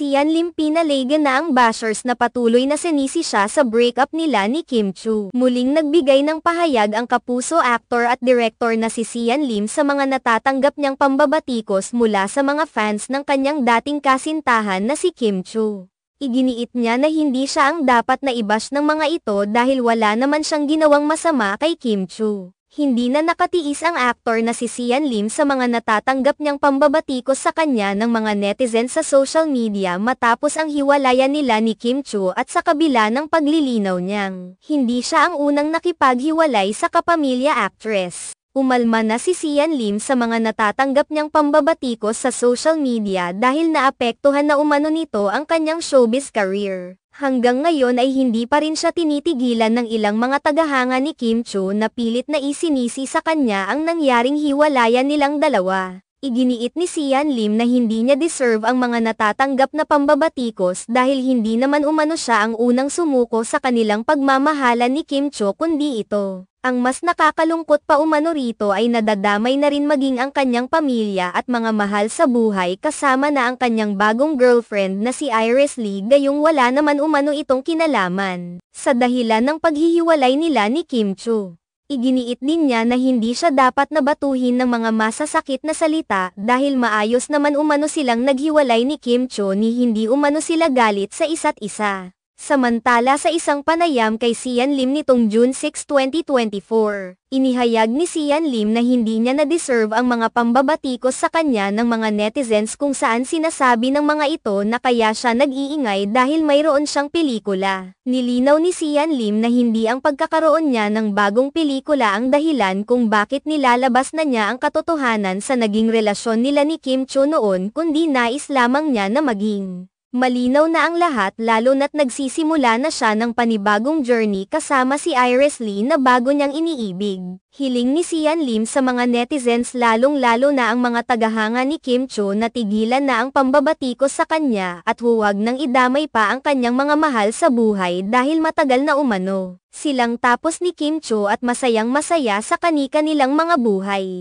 Sian Lim pinalagan na ang bashers na patuloy na sinisi siya sa breakup nila ni Kim Chu. Muling nagbigay ng pahayag ang kapuso actor at director na si Sian Lim sa mga natatanggap niyang pambabatikos mula sa mga fans ng kanyang dating kasintahan na si Kim Chu. Iginiit niya na hindi siya ang dapat na i-bash ng mga ito dahil wala naman siyang ginawang masama kay Kim Chu. Hindi na nakatiis ang aktor na si Sian Lim sa mga natatanggap niyang pambabatikos sa kanya ng mga netizens sa social media matapos ang hiwalayan nila ni Kim Chu at sa kabila ng paglilinaw niyang hindi siya ang unang nakipaghiwalay sa kapamilya actress. Umalma na si Sian Lim sa mga natatanggap niyang pambabatikos sa social media dahil naapektuhan na umano nito ang kanyang showbiz career. Hanggang ngayon ay hindi pa rin siya tinitigilan ng ilang mga tagahanga ni Kim Chu na pilit na isinisi sa kanya ang nangyaring hiwalayan nilang dalawa. Iginiit ni Sian Lim na hindi niya deserve ang mga natatanggap na pambabatikos dahil hindi naman umano siya ang unang sumuko sa kanilang pagmamahalan ni Kim Chu kundi ito. Ang mas nakakalungkot pa umano rito ay nadadamay na rin maging ang kanyang pamilya at mga mahal sa buhay kasama na ang kanyang bagong girlfriend na si Iris Lee gayong wala naman umano itong kinalaman sa dahilan ng paghihiwalay nila ni Kim Chu. Iginiit din niya na hindi siya dapat nabatuhin ng mga masasakit na salita dahil maayos naman umano silang naghiwalay ni Kim Chu ni hindi umano sila galit sa isa't isa. Samantala sa isang panayam kay Sian Lim nitong June 6, 2024, inihayag ni Sian Lim na hindi niya na-deserve ang mga pambabatikos sa kanya ng mga netizens kung saan sinasabi ng mga ito na kaya siya nag-iingay dahil mayroon siyang pelikula. Nilinaw ni Sian Lim na hindi ang pagkakaroon niya ng bagong pelikula ang dahilan kung bakit nilalabas na niya ang katotohanan sa naging relasyon nila ni Kim Chu noon kundi nais lamang niya na maging malinaw na ang lahat lalo na't nagsisimula na siya ng panibagong journey kasama si Iris Lee na bago niyang iniibig. Hiling ni Sian Lim sa mga netizens lalong-lalo na ang mga tagahanga ni Kim Chu na tigilan na ang pambabatikos sa kanya at huwag nang idamay pa ang kanyang mga mahal sa buhay dahil matagal na umano silang tapos ni Kim Chu at masayang-masaya sa kani-kanilang mga buhay.